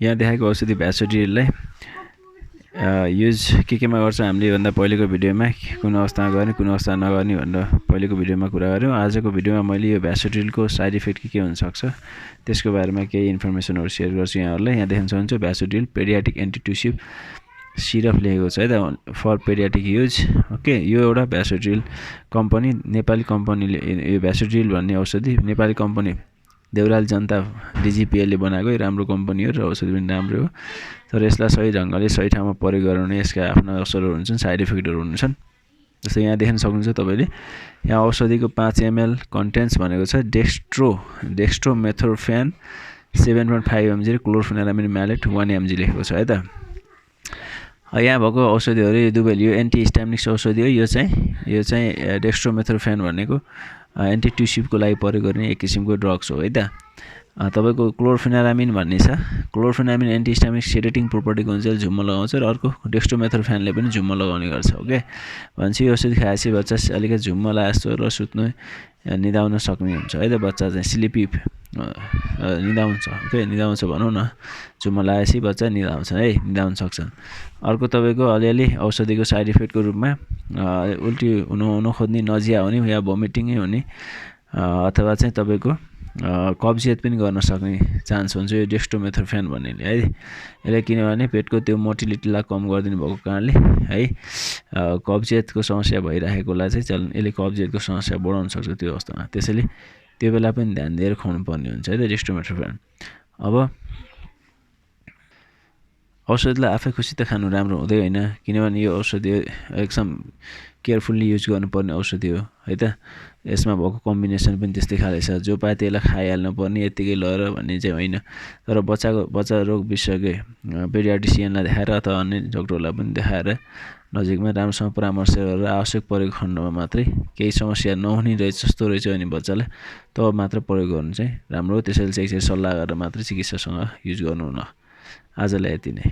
यहाँ देखाएको औषधि भ्यासोड्रिललाई युज केमा गर्छ हामीले भन्दा पहिलेको भिडियोमा कुन अवस्थामा गर्ने कुन अवस्थामा नगर्ने भनेर पहिलेको भिडियोमा कुरा गर्यौं। आजको भिडियोमा मैले यो भ्यासोड्रिलको साइड इफेक्ट के हुन सक्छ त्यसको बारेमा केही इन्फर्मेसनहरु शेयर गर्छु यहाँहरुलाई। यहाँ देख्न सक्नुहुन्छ भ्यासोड्रिल पेडियाट्रिक एन्टिट्युसिभ सिरप लेखेको छ है त फर पेडियाट्रिक युज। ओके, यो एउटा भ्यासोड्रिल कम्पनी नेपाली कम्पनीले यो भ्यासोड्रिल भन्ने औषधि नेपाली कम्पनी देउराली जनता डिजिपिएल ले बनाएको राम्रो कम्पनी हो र औषधि पनि राम्रो हो। तर यसलाई सही ढंगले सही ठाउँमा प्रयोग गराउने यसका आफ्ना असरहरू हुन्छन्, साइड इफेक्टहरू हुन्छन्। जस्तै यहाँ देख्न सक्नुहुन्छ तपाईले यहाँ औषधिको 5 ml कन्टेन्ट्स भनेको छ डेक्स्ट्रोमेथोर्फेन 7.5 mg क्लोरफेनारामिन म्यालेट 1 mg लेखेको छ है त। यहाँ भएको औषधिहरु यो दुवैले यो एन्टिहिस्टामिनिक औषधि हो। यो चाहिँ डेक्स्ट्रोमेथोर्फेन भनेको एन्टिट्युसिभको लागि प्रयोग गर्ने एक किसिमको ड्रग्स हो है त। तपाईको क्लोरफेनारामिन भन्ने छ, क्लोरफेनारामिन एन्टिहिस्टामिनिक सेडेटिङ प्रोपर्टीको हुन्छ, झुम्म लगाउँछ र अर्को डेक्स्ट्रोमेथोर्फेनले पनि झुम्म लगाउने गर्छ। ओके, भन्छ यो औषधि खाएपछि बच्चा अलिकति झुम्म लागेको र सुत्नु निदाउन सक्ने हुन्छ है त। बच्चा चाहिँ स्लिपी निदाउँछ। ओके, निदाउँछ भनौं न, झुम्म लागेपछि बच्चा निदाउँछ है, निदाउन सक्छ। अर्को तपाईको अलिअलि औषधिको साइड इफेक्टको रूपमा उल्टी हुन खोज्ने, नजिया हुने या भोमिटिङ हुने अथवा चाहिँ तपाईको कब्जियत पनि गर्न सक्ने चान्स हुन्छ यो डेक्स्ट्रोमेथोर्फेन भन्नेले है। यसले किनभने पेटको त्यो मोटिलिटीलाई कम गरिदिनु भएको कारणले है कब्जियतको समस्या भइराखेकोलाई चाहिँ यसले कब्जियतको समस्या बढाउन सक्छ त्यो अवस्थामा। त्यसैले त्यो बेला पनि ध्यान दिएर खुवाउनु पर्ने हुन्छ है त डेक्स्ट्रोमेथोर्फेन। अब औषधिलाई आफै खुसी त खानु राम्रो हुँदै हैन, किनभने यो औषधि एकदम केयरफुल्ली युज गर्नुपर्ने औषधि हो है त। यसमा भएको कम्बिनेसन पनि त्यस्तै खाले छ, जो पाए त्यसलाई खाइहाल्नु पर्ने यतिकै लएर भन्ने चाहिँ होइन। तर बच्चा रोग विशेषज्ञ पेडियाट्रिसियनलाई देखाएर अथवा अन्य डाक्टरलाई पनि देखाएर नजिकमा राम्रोसँग परामर्श गरेर आवश्यक प्रयोग खण्डमा मात्रै केही समस्या नहुने रहेछ जस्तो रहेछ भने बच्चालाई तब मात्र प्रयोग गर्नु चाहिँ राम्रो हो। त्यसैले चाहिँ सल्लाह गरेर मात्रै चिकित्सकसँग युज गर्नु न। आजलाई यति नै।